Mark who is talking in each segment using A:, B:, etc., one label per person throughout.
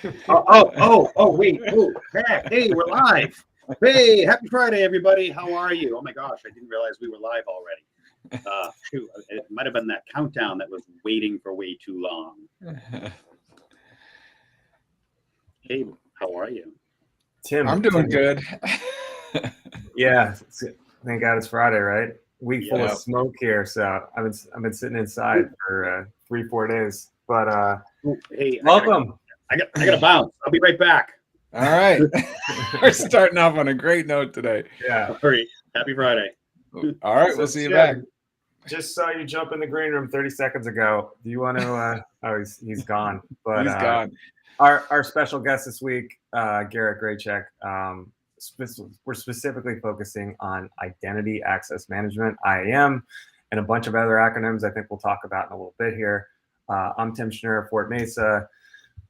A: Wait. Oh, back. Hey, we're live. Hey, happy Friday, everybody. How are you? Oh my gosh, I didn't realize we were live already. Shoot, it might have been that countdown that was waiting for way too long. Hey, how are you?
B: Tim,
C: I'm doing good.
B: Yeah, thank God it's Friday, right? Week full of
A: Yep.
B: smoke here, so I've been sitting inside for 3-4 days. But
A: Ooh, hey,
B: welcome.
A: I gotta bounce. I'll be right back.
C: All right. We're starting off on a great note today.
B: Yeah.
A: All right. Happy Friday.
C: All right,
B: So,
C: we'll see you
B: Jim,
C: back.
B: Just saw you jump in the green room 30 seconds ago. Do you want to? Oh, he's gone. But
C: He's gone.
B: Our special guest this week, Garret Grajek. We're specifically focusing on identity access management, IAM, and a bunch of other acronyms I think we'll talk about in a little bit here. I'm Tim Schnur of Fort Mesa.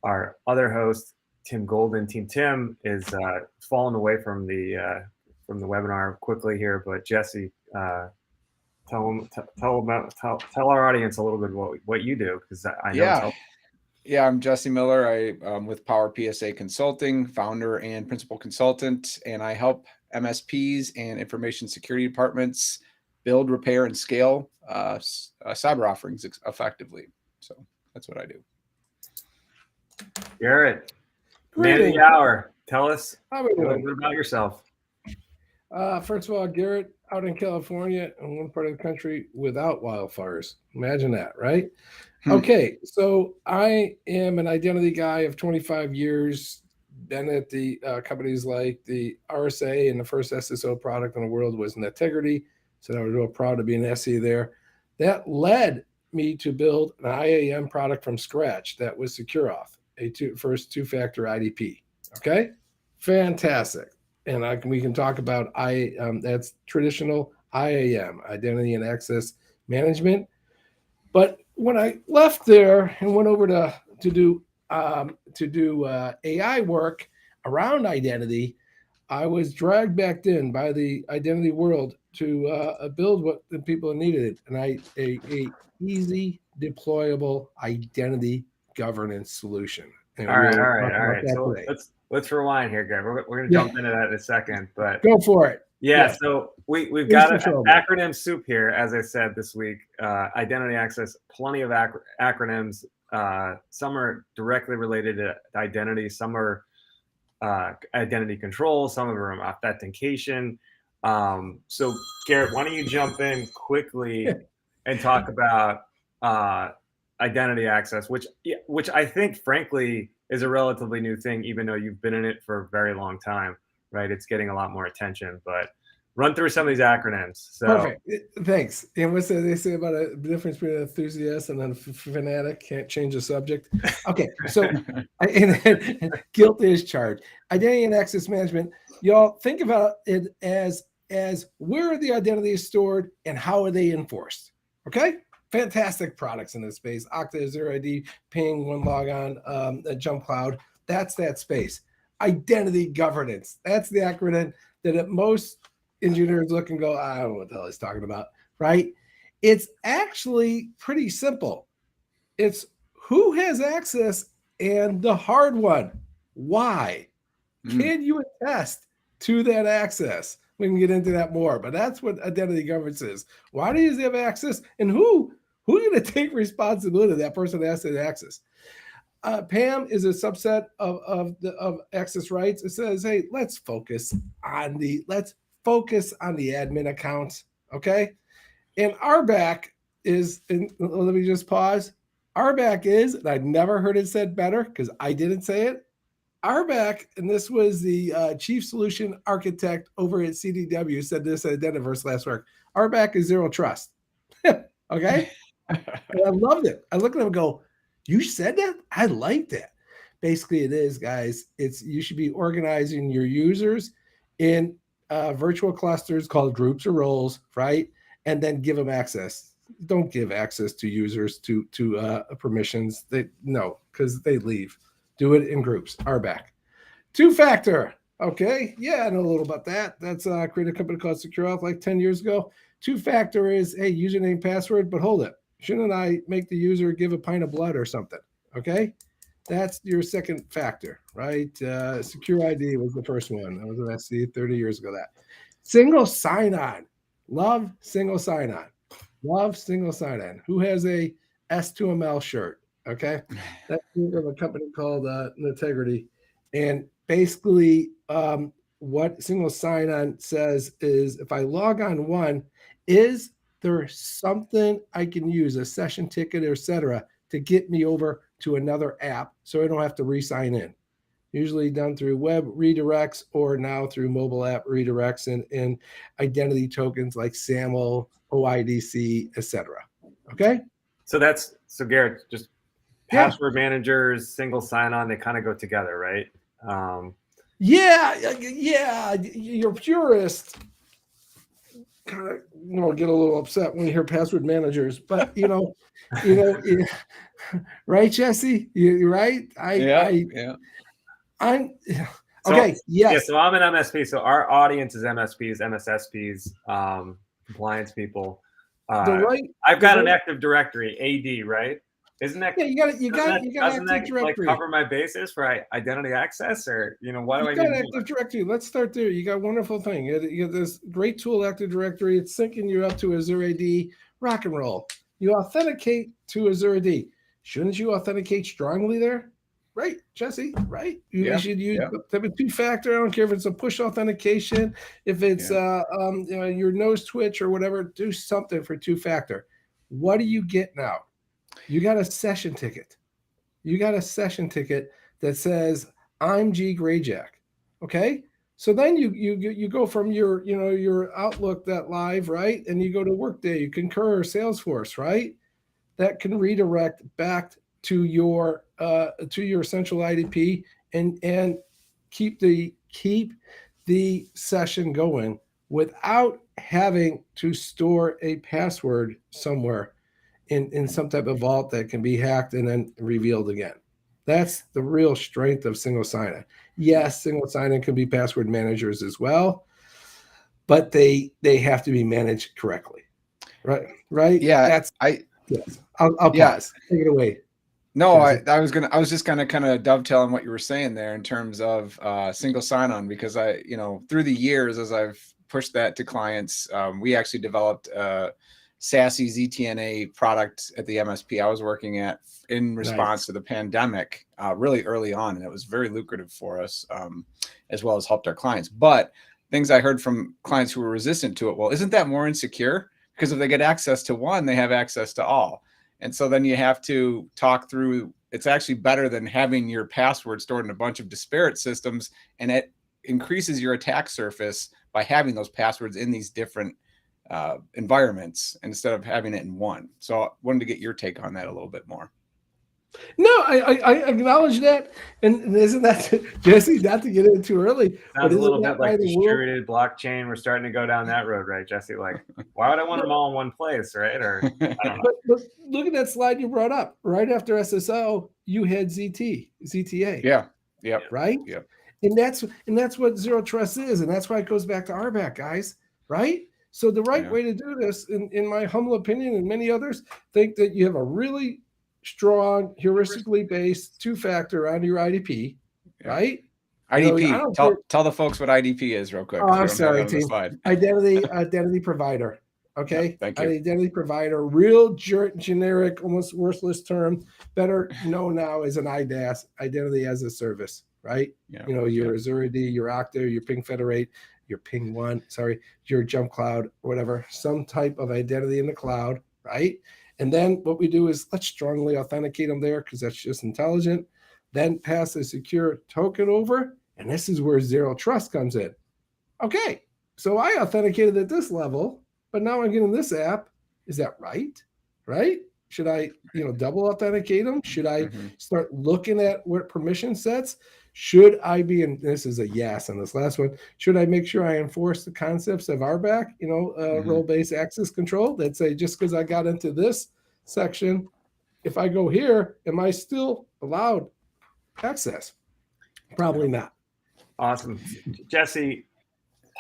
B: Our other host, Tim Golden, Team Tim, is fallen away from the webinar quickly here. But Jesse, tell our audience a little bit what you do, because I know.
C: Yeah, I'm Jesse Miller. I'm with Power PSA Consulting, founder and principal consultant, and I help MSPs and information security departments build, repair, and scale cyber offerings effectively. So that's what I do.
B: Garret, man of the hour. Tell us
D: a
B: little bit about yourself.
D: First of all, Garret, out in California, in one part of the country without wildfires. Imagine that, right? Okay, so I am an identity guy of 25 years, been at the companies like the RSA, and the first SSO product in the world was Integrity. So I was real proud to be an SE there. That led me to build an IAM product from scratch that was SecureAuth, first two-factor IDP. Okay, fantastic. And we can talk about that's traditional IAM, identity and access management. But when I left there and went over to do AI work around identity, I was dragged back in by the identity world to build what the people needed, and a easy deployable identity governance solution. And
B: all right. So let's rewind here, guys. We're going to jump into that in a second, but
D: go for it.
B: Yeah, so we've got an acronym soup here, as I said this week. Identity access, plenty of acronyms. Some are directly related to identity. Some are identity control. Some of them are authentication. So, Garret, why don't you jump in quickly and talk about identity access, which I think, frankly, is a relatively new thing, even though you've been in it for a very long time. Right, it's getting a lot more attention, but run through some of these acronyms. So.
D: Perfect, thanks. And what's they say about a difference between an enthusiast and a fanatic? Can't change the subject. Okay, so guilt is charged. Identity and access management. Y'all think about it as where are the identities stored and how are they enforced? Okay, fantastic products in this space. Okta, Zero ID, Ping, One Logon, Jump Cloud. That's that space. Identity governance. That's the acronym that most engineers look and go, I don't know what the hell he's talking about, right? It's actually pretty simple. It's who has access and the hard one. Why? Can you attest to that access? We can get into that more, but that's what identity governance is. Why do you have access, and who's going to take responsibility of that person that has that access? PAM is a subset of access rights. It says, hey, let's focus on the admin accounts, okay? And RBAC is, and let me just pause. RBAC is, and I never heard it said better because I didn't say it. RBAC, and this was the chief solution architect over at CDW, said this at Identiverse last week. RBAC is zero trust. Okay? And I loved it. I look at him and go, you said that? I like that. Basically, it is, guys. You should be organizing your users in virtual clusters called groups or roles, right? And then give them access. Don't give access to users to permissions. Because they leave. Do it in groups. RBAC. Two-factor. Okay. Yeah, I know a little about that. That's created a company called SecureAuth like 10 years ago. Two-factor is, hey, username, password, but hold it. Shouldn't I make the user give a pint of blood or something? Okay. That's your second factor, right? Secure ID was the first one. That was an SC 30 years ago. That single sign-on. Love single sign-on. Love single sign-on. Who has a S2ML shirt? Okay, that's from a company called Integrity, and basically, what single sign-on says is, if I log on one, is there something I can use, a session ticket, or etc., to get me over to another app, so I don't have to re-sign in? Usually done through web redirects or now through mobile app redirects and identity tokens like SAML, OIDC, etc. Okay.
B: So Garrett, just password managers, single sign-on, they kind of go together, right?
D: Yeah, you're purist. Kind of, get a little upset when you hear password managers, but right, Jesse? You're right. I'm okay. Yes.
B: Yeah. So I'm an MSP. So our audience is MSPs, MSSPs, compliance people. I've got an Active Directory, AD, right? Isn't that?
D: Yeah, you got Active Directory.
B: Like cover my bases for identity access, or what do I need?
D: Active Directory. Let's start there. You got a wonderful thing. You got this great tool, Active Directory. It's syncing you up to Azure AD. Rock and roll. You authenticate to Azure AD. Shouldn't you authenticate strongly there? Right, Jesse, right? You should use two-factor. I don't care if it's a push authentication, if it's your nose twitch or whatever, do something for two-factor. What do you get now? You got a session ticket. You got a session ticket that says, I'm G. Grajek. Okay? So then you go from your Outlook.live, right? And you go to Workday, you Concur, Salesforce, right? That can redirect back to your central IDP and keep the session going without having to store a password somewhere in some type of vault that can be hacked and then revealed again. That's the real strength of single sign-on. Yes, single sign-on can be password managers as well, but they have to be managed correctly. Right?
C: Yeah.
D: I'll pause. Take it away.
C: No, I was just gonna kind of dovetail on what you were saying there in terms of single sign-on, because through the years as I've pushed that to clients, we actually developed a SASE ZTNA product at the MSP I was working at in response to the pandemic, really early on, and it was very lucrative for us, as well as helped our clients. But things I heard from clients who were resistant to it, well, isn't that more insecure? Because if they get access to one, they have access to all. And so then you have to talk through, it's actually better than having your password stored in a bunch of disparate systems, and it increases your attack surface by having those passwords in these different environments instead of having it in one. So I wanted to get your take on that a little bit more.
D: No, I acknowledge that, and isn't that, Jesse? Not to get in too early.
B: Sounds a little bit like distributed blockchain. We're starting to go down that road, right, Jesse? Like, why would I want them all in one place, right? Or I don't know.
D: But look at that slide you brought up. Right after SSO, you had ZTA.
C: Yeah. Yep.
D: Right.
C: Yep.
D: And that's what zero trust is, and that's why it goes back to RBAC, guys. Right. So the right way to do this, in my humble opinion, and many others think that you have a really strong, heuristically based two-factor on your IDP, right?
C: IDP. Tell the folks what IDP is real quick.
D: Oh, I'm sorry, team. Identity provider. Okay.
C: Yeah, thank you.
D: Identity provider, real generic, almost worthless term. Better known now as an IDaaS, identity as a service, right?
C: Yeah.
D: Your Azure AD, your Okta, your Ping Federate, your Ping One, your Jump Cloud, whatever, some type of identity in the cloud, right? And then what we do is let's strongly authenticate them there, because that's just intelligent. Then pass a secure token over, and this is where zero trust comes in. Okay, so I authenticated at this level, but now I'm getting this app. Is that right? Right? Should I, double authenticate them? Should I start looking at what permission sets? Should I be, and this is a yes on this last one, should I make sure I enforce the concepts of RBAC, role-based access control, that say just because I got into this section, if I go here, am I still allowed access? Probably not.
B: Awesome. Jesse,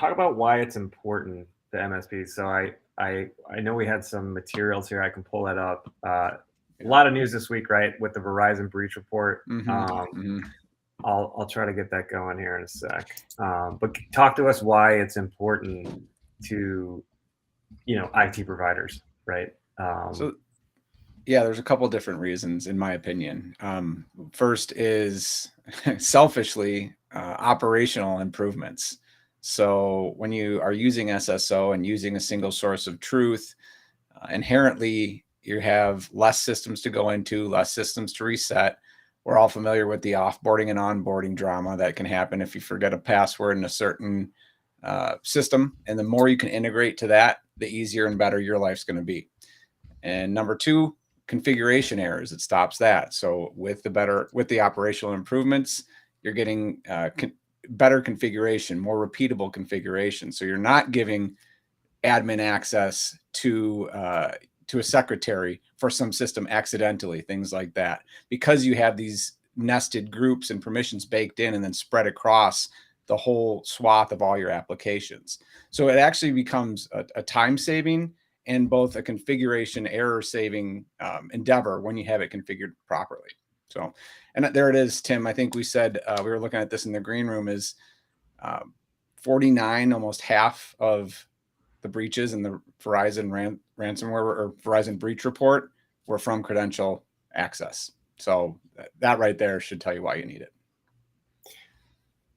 B: talk about why it's important to MSPs. So I know we had some materials here. I can pull that up. A lot of news this week, right, with the Verizon breach report. I'll try to get that going here in a sec. But talk to us why it's important to, IT providers, right?
C: So, yeah, there's a couple different reasons, in my opinion. First is selfishly operational improvements. So when you are using SSO and using a single source of truth, inherently you have less systems to go into, less systems to reset. We're all familiar with the offboarding and onboarding drama that can happen if you forget a password in a certain system. And the more you can integrate to that, the easier and better your life's going to be. And number two, configuration errors. It stops that. So with the operational improvements, you're getting better configuration, more repeatable configuration. So you're not giving admin access to a secretary for some system accidentally, things like that, because you have these nested groups and permissions baked in and then spread across the whole swath of all your applications. So it actually becomes a time saving and both a configuration error saving endeavor when you have it configured properly. So, and there it is, Tim. I think we said, we were looking at this in the green room, is 49, almost half of the breaches in the Verizon ransomware or Verizon breach report were from credential access. So that right there should tell you why you need it.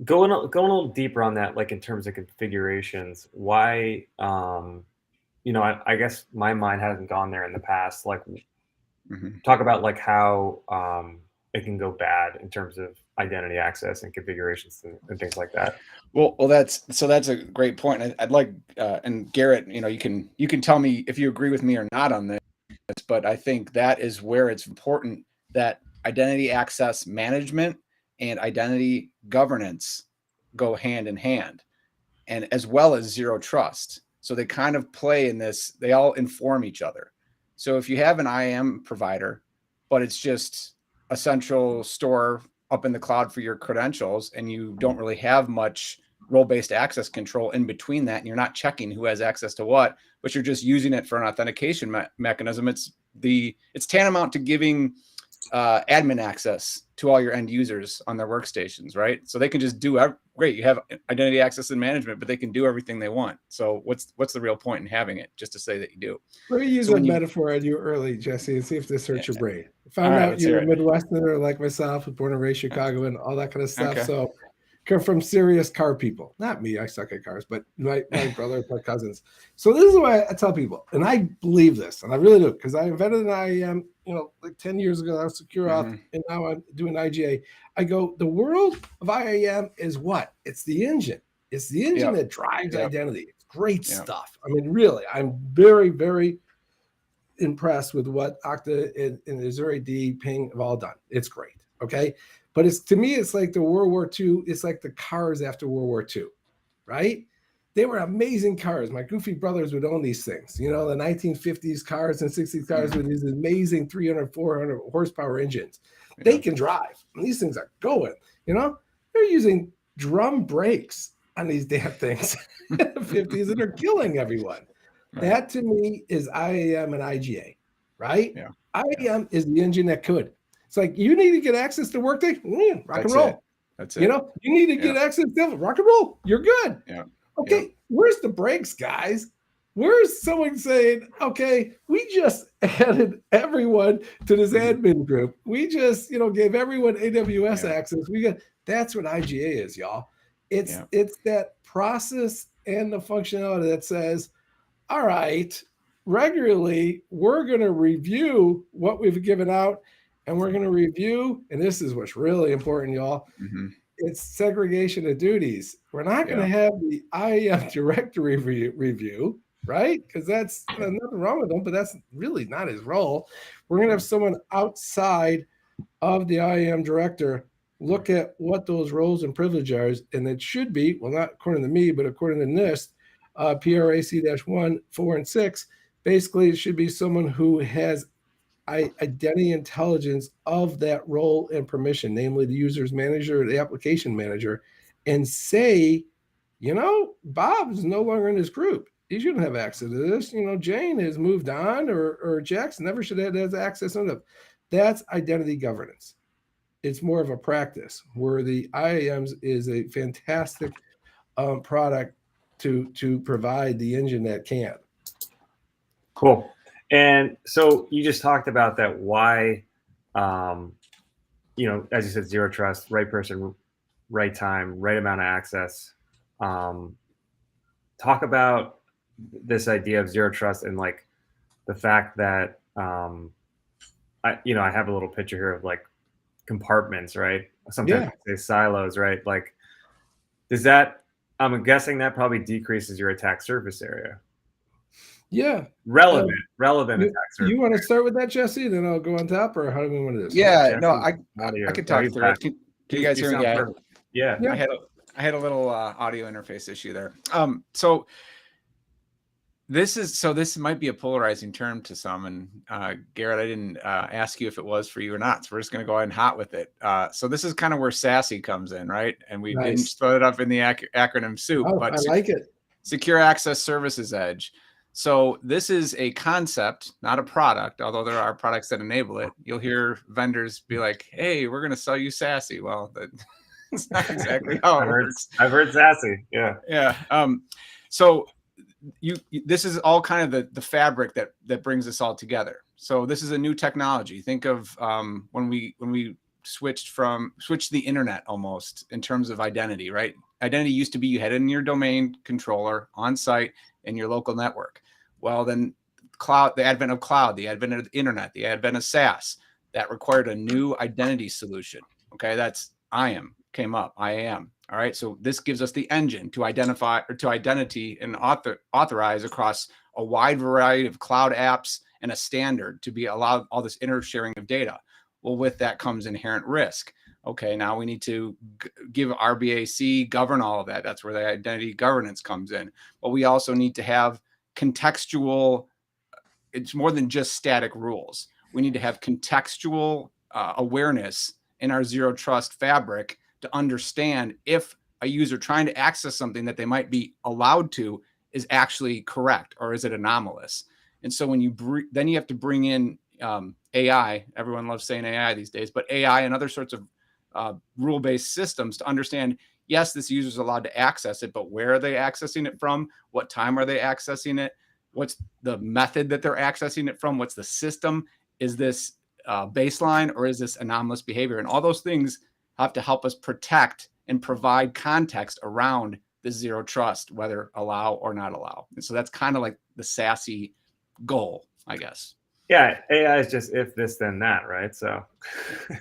B: Going a little deeper on that, like in terms of configurations, why, I guess my mind hasn't gone there in the past. Like, talk about like how it can go bad in terms of identity access and configurations and things like that.
C: Well, that's a great point. I'd like, and Garrett, you can tell me if you agree with me or not on this, but I think that is where it's important that identity access management and identity governance go hand in hand, and as well as zero trust. So they kind of play in this, they all inform each other. So if you have an IAM provider, but it's just a central store up in the cloud for your credentials, and you don't really have much role-based access control in between that, and you're not checking who has access to what, but you're just using it for an authentication mechanism, it's tantamount to giving admin access to all your end users on their workstations, right? So they can just do great. You have identity access and management, but they can do everything they want. So what's the real point in having it? Just to say that you do.
D: Let me use a metaphor on you early, Jesse, and see if this hurts your brain. Found
C: right,
D: out you're a Midwesterner like myself, born and raised Chicago and all that kind of stuff.
C: Okay.
D: So come from serious car people. Not me, I suck at cars, but my brother, my cousins. So this is why I tell people, and I believe this, and I really do, because I invented an IAM, like 10 years ago, I was secure auth, and now I'm doing IGA. I go, the world of IAM is what? It's the engine. It's the engine that drives identity. It's great stuff. I mean, really, I'm very, very impressed with what Okta and Azure AD Ping have all done. It's great. Okay. But to me, it's like the World War II. It's like the cars after World War II, right? They were amazing cars. My goofy brothers would own these things. The 1950s cars and 60s cars with these amazing 300, 400 horsepower engines. They can drive. And these things are going. They're using drum brakes on these damn things in the 50s, and they're killing everyone. Right. That to me is IAM and IGA, right? Yeah. IAM is the engine that could. It's like, you need to get access to Workday, rock and roll.
C: That's it.
D: You need to get access to rock and roll. You're good.
C: Yeah.
D: Okay, where's the brakes, guys? Where's someone saying, okay, we just added everyone to this admin group. We just, gave everyone AWS access. That's what IGA is, y'all. It's that process and the functionality that says, all right, regularly, we're going to review what we've given out. And we're going to review, and this is what's really important, y'all. It's segregation of duties. We're not going to have the IAM directory review, right? Because that's nothing wrong with them, but that's really not his role. We're going to have someone outside of the IAM director look at what those roles and privileges are, and it should be, well, not according to me, but according to NIST, PRAC-1, 4, and 6. Basically, it should be someone who has identity intelligence of that role and permission, namely the user's manager or the application manager, and say, Bob is no longer in this group. he shouldn't have access to this. Jane has moved on, or Jackson never should have access to it. That's identity governance. It's more of a practice where the IAMs is a fantastic product to provide the engine that can.
B: Cool. And so you just talked about that why, as you said, zero trust, right person, right time, right amount of access. Talk about this idea of zero trust and like the fact that, I have a little picture here of like compartments, right? Sometimes they say silos, right? Like, I'm guessing that probably decreases your attack surface area.
D: Yeah.
B: Relevant attack surface.
D: You want to start with that, Jesse? Then I'll go on top, or how do we want to do this?
C: Yeah,
B: Jesse,
C: no, I can talk through it. Can you guys hear me?
B: Yeah.
C: I had a little audio interface issue there. So this might be a polarizing term to some, and Garrett, I didn't ask you if it was for you or not, so we're just going to go ahead and hot with it. So this is kind of where SASE comes in, right? And we didn't throw it up in the acronym soup, but
D: I like it.
C: Secure Access Services Edge. So this is a concept, not a product, although there are products that enable it. You'll hear vendors be like, hey, we're going to sell you SASE. Well, that's not exactly how it works.
B: I've heard SASE. Yeah.
C: Yeah. So this is all kind of the fabric that brings us all together. So this is a new technology. Think of when we switched the internet almost in terms of identity, right? Identity used to be you had it in your domain controller on site in your local network. Well, then the advent of cloud, the advent of the internet, the advent of SaaS, that required a new identity solution. Okay, that's IAM came up, IAM. All right, so this gives us the engine to identify or to identity and authorize across a wide variety of cloud apps and a standard to be allowed all this sharing of data. Well, with that comes inherent risk. Okay, now we need to give RBAC, govern all of that. That's where the identity governance comes in. But we also need to have contextual, it's more than just static rules. We need to have contextual awareness in our zero trust fabric to understand if a user trying to access something that they might be allowed to is actually correct or is it anomalous. And so when then you have to bring in AI, everyone loves saying AI these days, but AI and other sorts of rule-based systems to understand, yes, this user is allowed to access it, but where are they accessing it from? What time are they accessing it? What's the method that they're accessing it from? What's the system? Is this baseline or is this anomalous behavior? And all those things have to help us protect and provide context around the zero trust, whether allow or not allow. And so that's kind of like the SASE goal, I guess.
B: Yeah, AI is just if this then that, right? So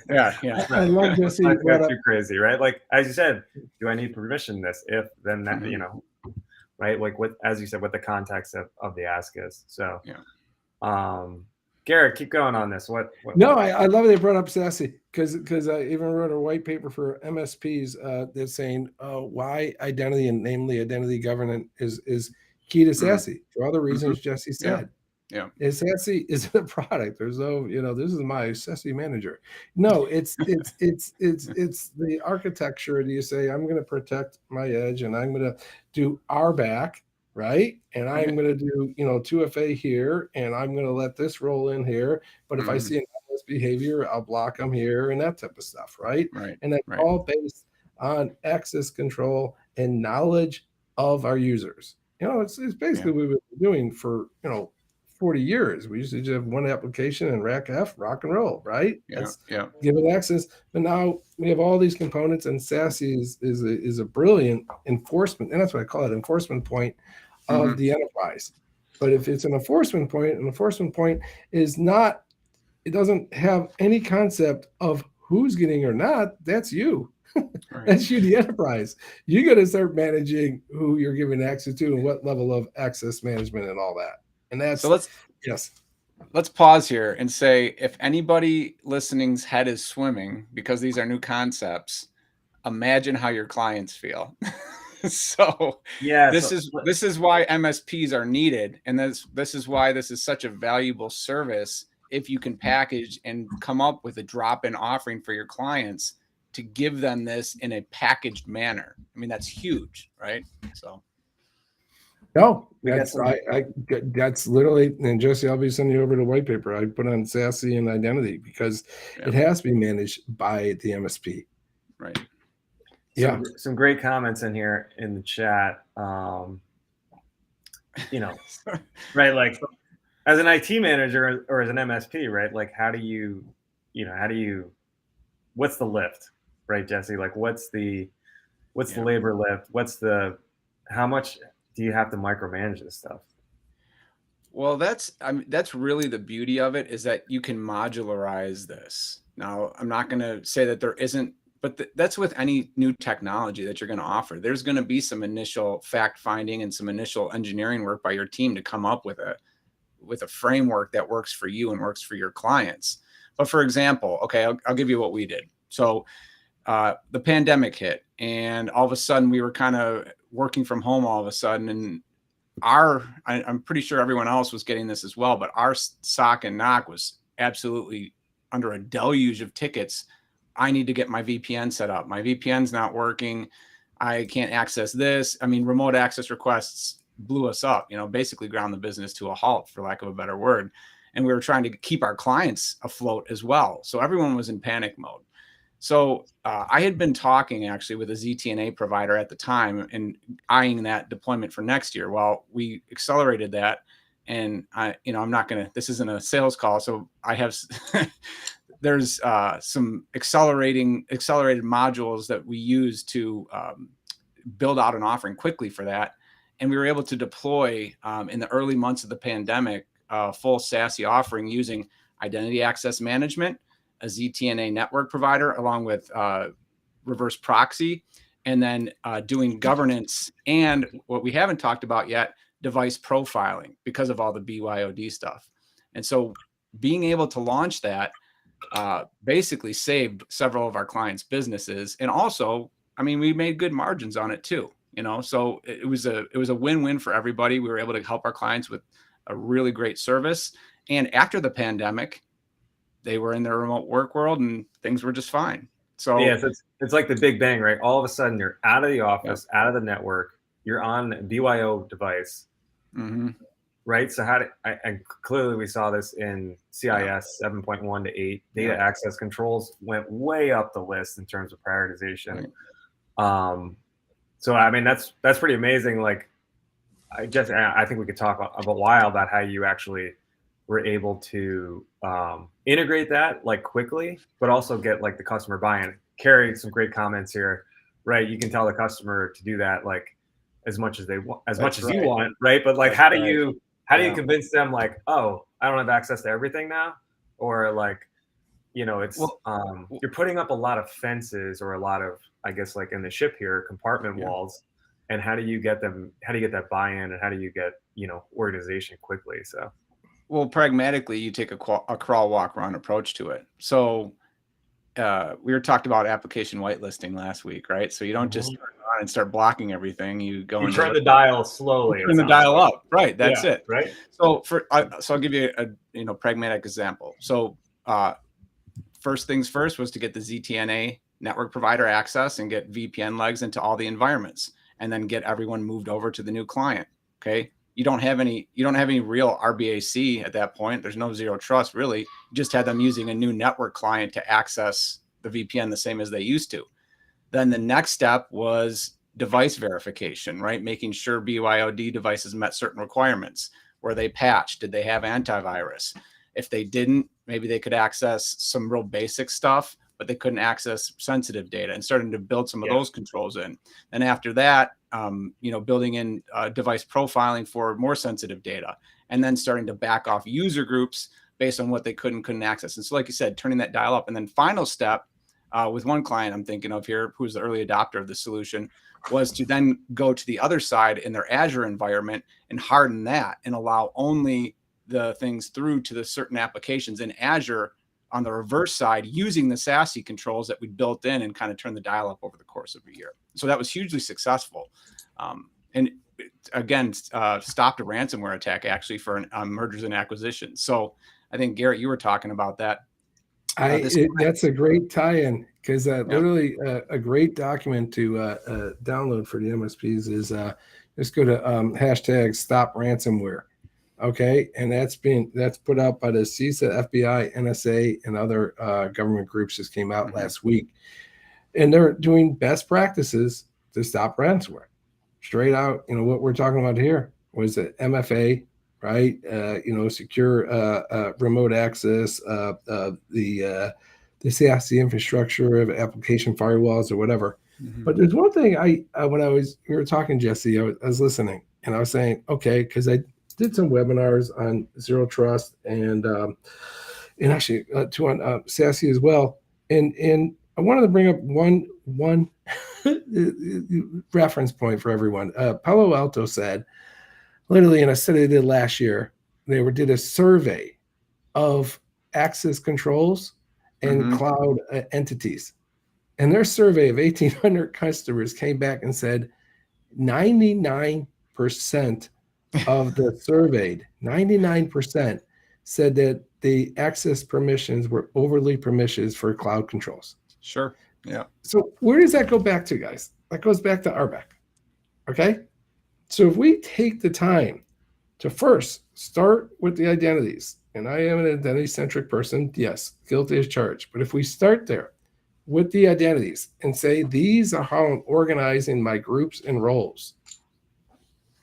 C: yeah.
D: I love Jesse.
B: Not too crazy, right? Like as you said, do I need permission this if then that, right? Like what, as you said, what the context of the ask is. So Garrett, keep going on this. What?
D: No, I love they brought up SASE because I even wrote a white paper for MSPs that's saying why identity and namely identity governance is key to SASE for all the reasons Jesse said.
C: Yeah.
D: SASE isn't a product. There's no, this is my SASE manager. No, it's the architecture. Do you say I'm going to protect my edge and I'm going to do RBAC, right? And I'm going to do 2FA here, and I'm going to let this roll in here. But if I see anomalous behavior, I'll block them here and that type of stuff, right? And that's all based on access control and knowledge of our users. It's basically what we've been doing for 40 years. We used to just have one application and rack F, rock and roll, right? Give it access. But now we have all these components, and SASE is a brilliant enforcement, and that's what I call it, enforcement point of the enterprise. But if it's an enforcement point is not, it doesn't have any concept of who's getting or not. That's you. That's you, the enterprise. You got to start managing who you're giving access to and what level of access management and all that. And that's
C: so let's pause here and say, if anybody listening's head is swimming because these are new concepts, imagine how your clients feel. So this is why MSPs are needed, and this is why this is such a valuable service. If you can package and come up with a drop-in offering for your clients to give them this in a packaged manner, I mean that's huge, right? So.
D: No,
B: We got
D: that's
B: some-
D: that's literally, and Jesse, I'll be sending you over the white paper. I put on SASE and identity because it has to be managed by the MSP.
C: Right.
B: Some great comments in here in the chat. You know, right? Like as an IT manager or as an MSP, right? Like how do you, what's the lift, right, Jesse? Like what's the labor lift? How much do you have to micromanage this stuff?
C: Well, that's really the beauty of it, is that you can modularize this. Now, I'm not going to say that there isn't, but that's with any new technology that you're going to offer. There's going to be some initial fact finding and some initial engineering work by your team to come up with a framework that works for you and works for your clients. But for example, okay, I'll give you what we did. So the pandemic hit, and all of a sudden we were kind of working from home all of a sudden, and I'm pretty sure everyone else was getting this as well, but our SOC and NOC was absolutely under a deluge of tickets. I need to get my VPN set up. My VPN's not working. I can't access this. I mean, remote access requests blew us up, basically ground the business to a halt, for lack of a better word. And we were trying to keep our clients afloat as well. So everyone was in panic mode. So I had been talking actually with a ZTNA provider at the time and eyeing that deployment for next year. Well, we accelerated that, and I'm not going to, this isn't a sales call. So I have, there's some accelerated modules that we use to build out an offering quickly for that. And we were able to deploy in the early months of the pandemic, full SASE offering using identity access management, a ZTNA network provider, along with reverse proxy, and then doing governance, and what we haven't talked about yet, device profiling, because of all the BYOD stuff. And so being able to launch that basically saved several of our clients' businesses. And also, I mean, we made good margins on it too, so it was a win-win for everybody. We were able to help our clients with a really great service. And after the pandemic, they were in their remote work world and things were just fine. So
B: yeah, it's like the Big Bang, right? All of a sudden you're out of the office, out of the network, you're on a BYO device, right? So and clearly we saw this in CIS 7.1 to 8. Data access controls went way up the list in terms of prioritization. Right. So I mean that's pretty amazing. Like I think we could talk a while about how you actually were able to integrate that like quickly, but also get like the customer buy-in. Carrie, some great comments here, right? You can tell the customer to do that like as much as they want, as much as you want, right? But like, how do you convince them like, oh, I don't have access to everything now, or like, it's you're putting up a lot of fences or a lot of, I guess, like in the ship here, compartment walls, and how do you get that buy-in, and how do you get organization quickly? So.
C: Well, pragmatically, you take a crawl, walk, run approach to it. So we were talked about application whitelisting last week, right? So you don't just turn on and start blocking everything. You
B: turn the dial slowly.
C: Turn the dial up, right? That's it,
B: right?
C: So I'll give you a pragmatic example. So first things first was to get the ZTNA network provider access and get VPN legs into all the environments, and then get everyone moved over to the new client. Okay. You don't have any real RBAC at that point. There's no zero trust really. You just had them using a new network client to access the VPN the same as they used to. Then the next step was device verification, right? Making sure BYOD devices met certain requirements. Were they patched? Did they have antivirus? If they didn't, maybe they could access some real basic stuff, but they couldn't access sensitive data, and starting to build some of those controls in. And after that, building in device profiling for more sensitive data, and then starting to back off user groups based on what they couldn't access. And so, like you said, turning that dial up. And then final step with one client I'm thinking of here, who's the early adopter of the solution, was to then go to the other side in their Azure environment and harden that and allow only the things through to the certain applications in Azure on the reverse side, using the SASE controls that we built in, and kind of turn the dial up over the course of a year. So that was hugely successful. And again, stopped a ransomware attack actually for mergers and acquisitions. So I think, Garrett, you were talking about that.
D: That's a great tie-in, because literally a great document to download for the MSPs is Let's go to hashtag stop ransomware. Okay, and that's put out by the CISA, FBI, NSA, and other government groups. Just came out last week, and they're doing best practices to stop ransomware. Straight out, what we're talking about here was the MFA, right? Secure remote access, the SASE infrastructure of application firewalls or whatever. But there's one thing when we were talking, Jesse, I was listening, and I was saying, okay, because I did some webinars on zero trust and actually two on SASE as well, and I wanted to bring up one reference point for everyone. Palo Alto said, literally in a study they did last year, they did a survey of access controls and cloud entities. And their survey of 1,800 customers came back and said 99% of the surveyed, 99% said that the access permissions were overly permissions for cloud controls.
C: Sure. Yeah.
D: So where does that go back to, guys? That goes back to RBAC. Okay. So if we take the time to first start with the identities, and I am an identity-centric person, yes, guilty as charged. But if we start there with the identities and say, these are how I'm organizing my groups and roles,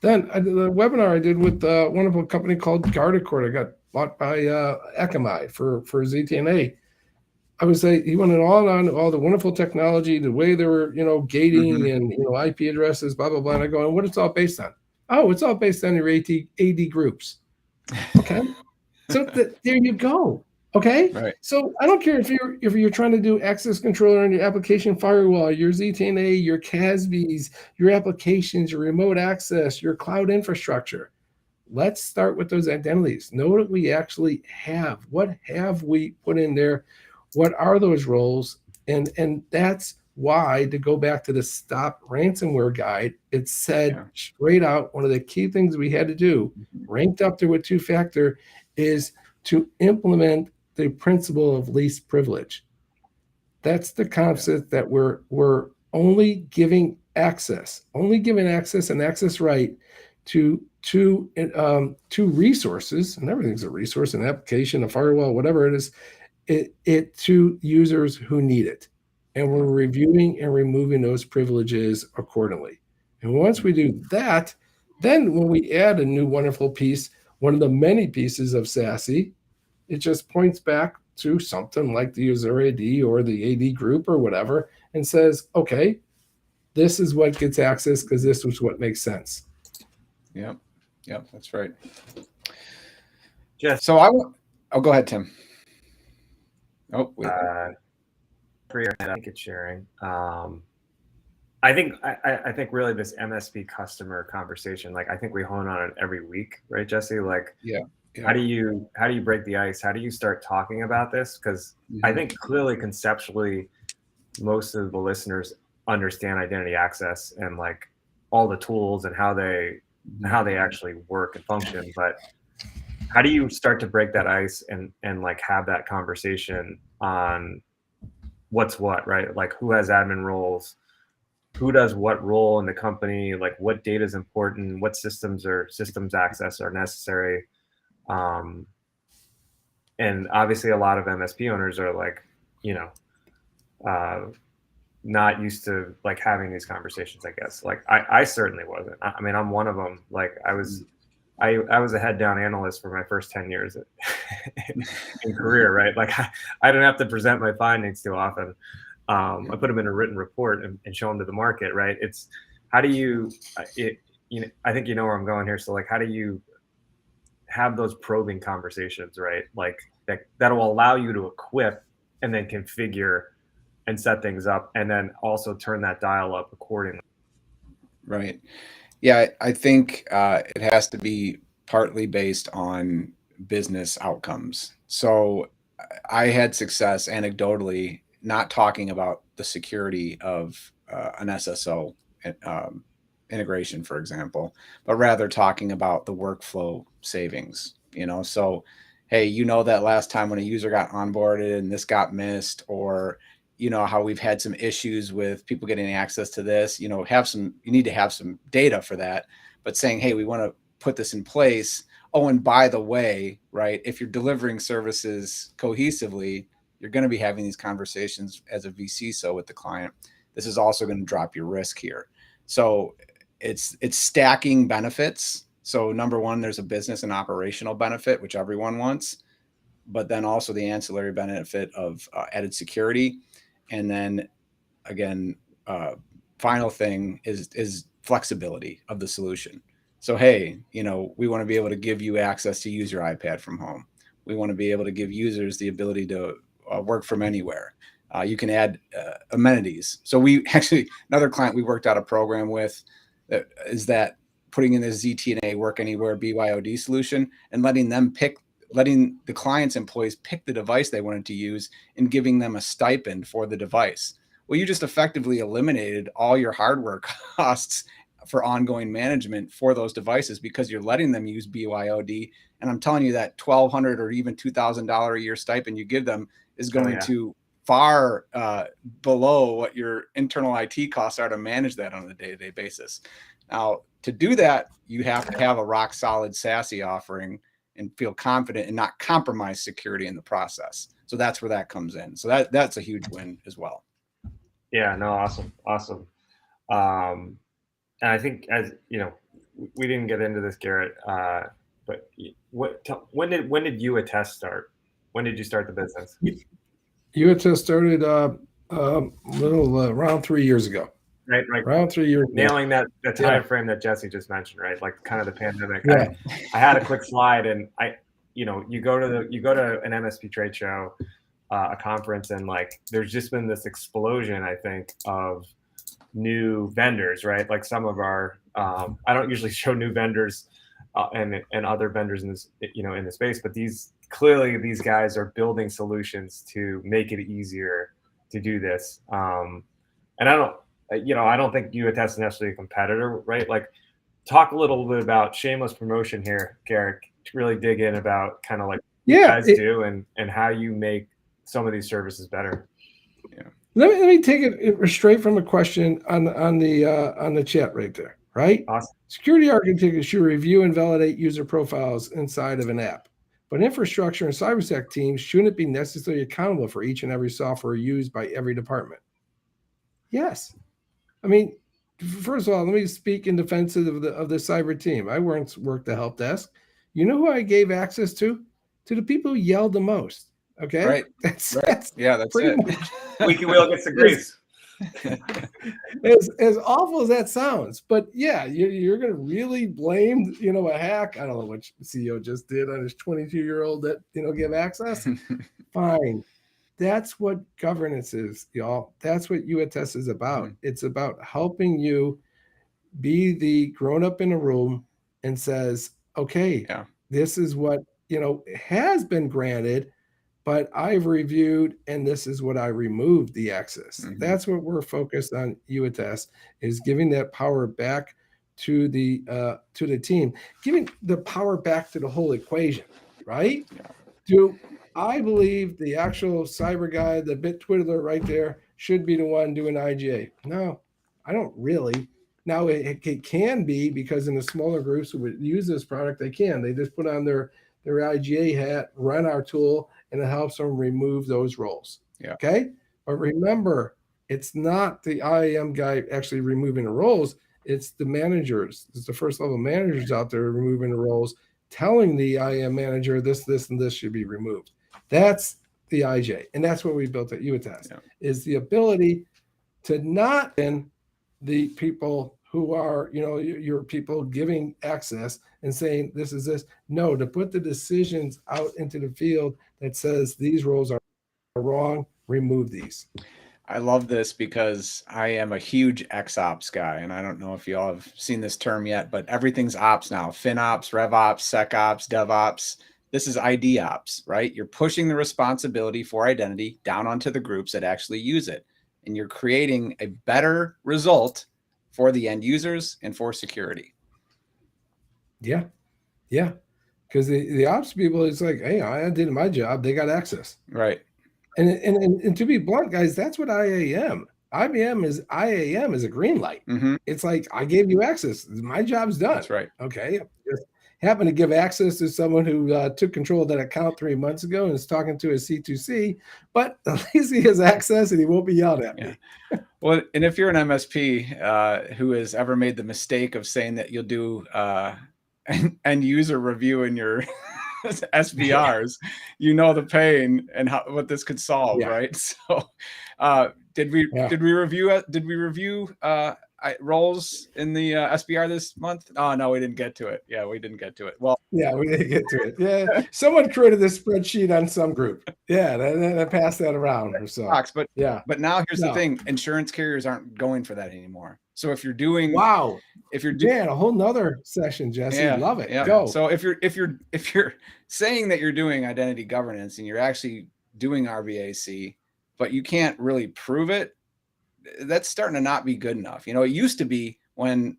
D: then the webinar I did with a wonderful company called Garret Grajek, I got bought by Akamai for ZTNA. I would say he went on all the wonderful technology, the way they were, gating and IP addresses, blah blah blah. And I go, and what it's all based on? Oh, it's all based on your AD groups. Okay, so there you go. Okay,
C: right.
D: So I don't care if you're trying to do access controller on your application firewall, your ZTNA, your CASBs, your applications, your remote access, your cloud infrastructure. Let's start with those identities. Know what we actually have. What have we put in there? What are those roles? And that's why, to go back to the Stop Ransomware Guide, it said straight out, one of the key things we had to do, ranked up there with two-factor, is to implement the principle of least privilege. That's the concept that we're only giving access and access right to resources, and everything's a resource, an application, a firewall, whatever it is, it to users who need it. And we're reviewing and removing those privileges accordingly. And once we do that, then when we add a new wonderful piece, one of the many pieces of SASE, it just points back to something like the user ID or the AD group or whatever and says, okay, this is what gets access because this is what makes sense.
C: Yep, that's right.
B: Just
C: so go ahead, Tim. Oh, wait.
B: For your blanket sharing. I think really this MSP customer conversation, like I think we hone on it every week, right, Jesse? Like,
C: yeah.
B: How do you break the ice? How do you start talking about this? Because I think clearly conceptually, most of the listeners understand identity access and like all the tools and how they actually work and function. But how do you start to break that ice and like have that conversation on what's what, right? Like who has admin roles, who does what role in the company, like what data is important, what systems access are necessary. And obviously a lot of MSP owners are like, not used to like having these conversations, I guess. Like I certainly wasn't. I mean, I'm one of them. Like I was a head down analyst for my first 10 years in career, right? Like I didn't have to present my findings too often. I put them in a written report and show them to the market, right? It's how do you, I think you know where I'm going here. So like, how do you have those probing conversations, right? Like that'll allow you to equip and then configure and set things up and then also turn that dial up accordingly.
C: Right. Yeah, I think it has to be partly based on business outcomes. So I had success anecdotally not talking about the security of an SSO integration, for example, but rather talking about the workflow savings, So, hey, that last time when a user got onboarded and this got missed, or, you know, how we've had some issues with people getting access to this, you know, you need to have some data for that, but saying, hey, we want to put this in place. Oh, and by the way, right, if you're delivering services cohesively, you're going to be having these conversations as a VC with the client. This is also going to drop your risk here. So it's stacking benefits. So number one, there's a business and operational benefit, which everyone wants, but then also the ancillary benefit of added security. And then again, final thing is flexibility of the solution. So, hey, you know, we want to be able to give you access to use your iPad from home. We want to be able to give users the ability to work from anywhere. You can add amenities. So we actually, another client we worked out a program with is that putting in this ZTNA work anywhere BYOD solution and letting the client's employees pick the device they wanted to use and giving them a stipend for the device. Well, you just effectively eliminated all your hardware costs for ongoing management for those devices because you're letting them use BYOD. And I'm telling you that $1,200 or even $2,000 a year stipend you give them is going to far below what your internal IT costs are to manage that on a day-to-day basis. Now, to do that, you have to have a rock solid SASE offering and feel confident and not compromise security in the process. So that's where that comes in. So that's a huge win as well.
B: Yeah, no, awesome. And I think, as you know, we didn't get into this, Garrett, but when did YouAttest start? When did you start the business?
D: YouAttest started around 3 years ago.
B: Right.
D: Around 3 years.
B: Nailing that time frame that Jesse just mentioned, right? Like kind of the pandemic. Yeah. I had a quick slide, and you go to an MSP trade show, a conference, and like there's just been this explosion, I think, of new vendors, right? Like some of our, I don't usually show new vendors and other vendors in this, in the space, but these guys are building solutions to make it easier to do this. And I don't think YouAttest is necessarily a competitor, right? Like, talk a little bit about shameless promotion here, Garret, to really dig in about kind of like what you guys do and how you make some of these services better.
D: Yeah. Let me take it straight from a question on the chat right there, right?
B: Awesome.
D: Security architects should review and validate user profiles inside of an app, but infrastructure and cybersec teams shouldn't be necessarily accountable for each and every software used by every department. Yes. I mean, first of all, let me speak in defense of the cyber team. I worked the help desk. You know who I gave access to? To the people who yelled the most. Okay.
C: Right.
D: That's
C: it.
B: Squeaky wheel gets the grease.
D: As awful as that sounds, but yeah, you're going to really blame, a hack. I don't know what CEO just did on his 22-year-old that, give access. Fine. That's what governance is, y'all. That's what YouAttest is about. It's about helping you be the grown-up in a room and says, okay, this is what, has been granted, but I've reviewed, and this is what I removed the access. Mm-hmm. That's what we're focused on. YouAttest is giving that power back to the team, giving the power back to the whole equation, right? Yeah. I believe the actual cyber guy, the bit twiddler right there, should be the one doing IGA. No, I don't really. Now it can be, because in the smaller groups who would use this product, they can. They just put on their IGA hat, run our tool, and it helps them remove those roles. Yeah. Okay. But remember, it's not the IAM guy actually removing the roles. It's the managers. It's the first level managers out there removing the roles, telling the IAM manager this, and this should be removed. That's the IJ. And that's what we built at YouAttest, is the ability to not in the people who are, your people giving access and saying, this is this. No, to put the decisions out into the field that says these roles are wrong, remove these.
C: I love this because I am a huge XOps guy. And I don't know if you all have seen this term yet, but everything's ops now. FinOps, RevOps, SecOps, DevOps. This is ID ops, right? You're pushing the responsibility for identity down onto the groups that actually use it. And you're creating a better result for the end users and for security.
D: Yeah. Yeah. Because the ops people, it's like, hey, I did my job. They got access.
C: Right.
D: And to be blunt, guys, that's what IAM is a green light. It's like, I gave you access. My job's done.
C: That's right.
D: Okay. Just happen to give access to someone who took control of that account 3 months ago and is talking to a C2C, but at least he has access and he won't be yelled at me.
C: Well, and if you're an MSP who has ever made the mistake of saying that you'll do end user review in your SBRs, you know the pain and what this could solve, right? So, did we review roles in the SBR this month? Oh no, we didn't get to it. Yeah, we didn't get to it. Well,
D: yeah, we didn't get to it. Yeah, someone created this spreadsheet on some group. Yeah, and I passed that around or so.
C: But but now here's the thing: insurance carriers aren't going for that anymore. So if you're doing if you're doing
D: a whole nother session, Jesse, love it.
C: Yeah.
D: Go.
C: So if you're saying that you're doing identity governance and you're actually doing RBAC, but you can't really prove it, that's starting to not be good enough. It used to be when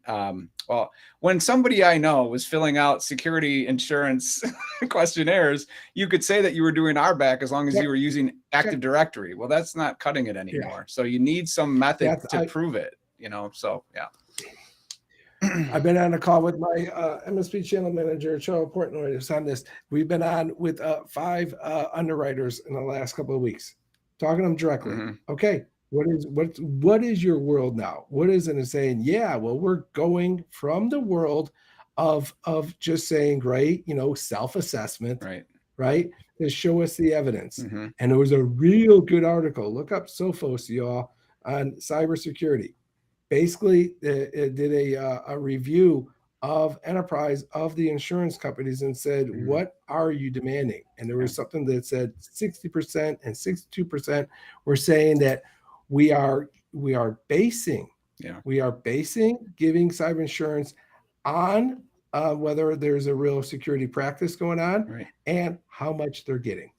C: somebody I know was filling out security insurance questionnaires, you could say that you were doing RBAC as long as you were using Active Directory. Well, that's not cutting it anymore. So you need some method to prove it. So
D: I've been on a call with my MSP channel manager, Charles Portnoy, on this. We've been on with 5 underwriters in the last couple of weeks, talking to them directly. Okay, what is your world now? What is it? And saying, well, we're going from the world of just saying, great, self-assessment, right? To show us the evidence. And there was a real good article. Look up Sophos, y'all, on cybersecurity. Basically, it did a review of enterprise of the insurance companies and said, what are you demanding? And there was something that said 60% and 62% were saying that we are basing giving cyber insurance on whether there's a real security practice going on and how much they're getting.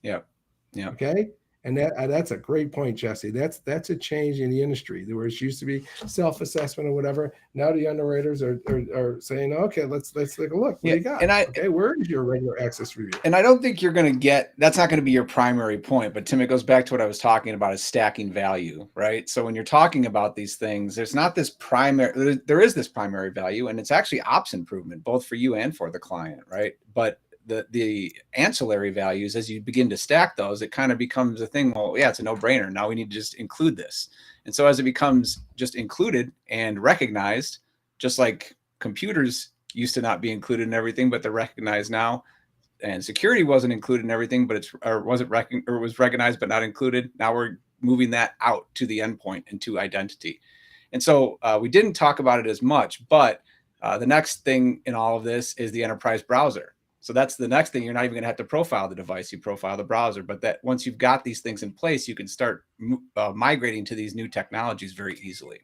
D: Okay. And that's a great point, Jesse. That's a change in the industry. Where it used to be self-assessment or whatever. Now the underwriters are saying, okay, let's take a look. What do you got? And where is your regular access review?
C: And I don't think you're going to get, that's not going to be your primary point, but Tim, it goes back to what I was talking about, is stacking value, right? So when you're talking about these things, there's not this primary, there is this primary value, and it's actually ops improvement, both for you and for the client, right? But the ancillary values, as you begin to stack those, it kind of becomes a thing. Well, it's a no-brainer. Now we need to just include this. And so as it becomes just included and recognized, just like computers used to not be included in everything, but they're recognized now, and security wasn't included in everything, but was recognized but not included. Now we're moving that out to the endpoint and to identity. And so we didn't talk about it as much, but the next thing in all of this is the enterprise browser. So that's the next thing. You're not even going to have to profile the device. You profile the browser. But that once you've got these things in place, you can start migrating to these new technologies very easily.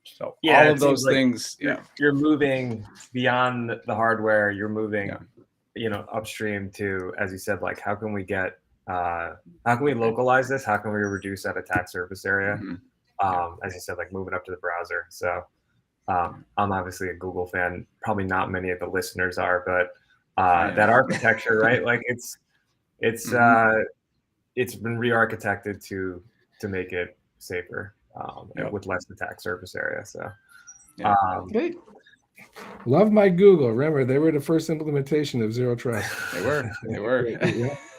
C: So all of those things,
B: you're moving beyond the hardware. You're moving, upstream to, as you said, like, how can we localize this? How can we reduce that attack surface area? As you said, like moving up to the browser. So I'm obviously a Google fan. Probably not many of the listeners are, but that architecture, right? Like it's been re-architected to make it safer with less attack surface area. So
D: great. Love my Google. Remember, they were the first implementation of Zero Trust.
C: They were.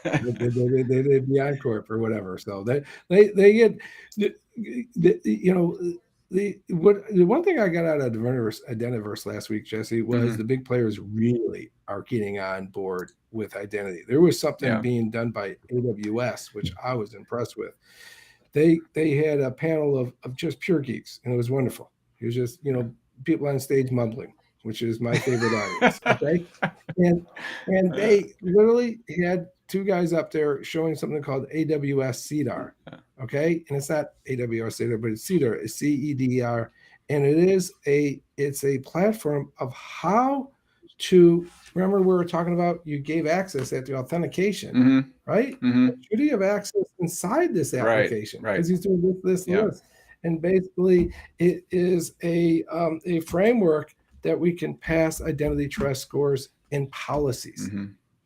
D: They did Beyond Corp or whatever. So they get the one thing I got out of Identiverse last week, Jesse, was the big players really are getting on board with identity. There was something being done by AWS, which I was impressed with. They had a panel of just pure geeks, and it was wonderful. It was just people on stage mumbling, which is my favorite audience. Okay, and they literally had 2 guys up there showing something called AWS CEDAR. Okay, and it's not AWS CEDAR, but it's CEDAR, it's CEDR, and it's a platform of how to remember we were talking about. You gave access at the authentication, right? Should you have access inside this application? Because he's doing this. And basically, it is a framework that we can pass identity trust scores and policies.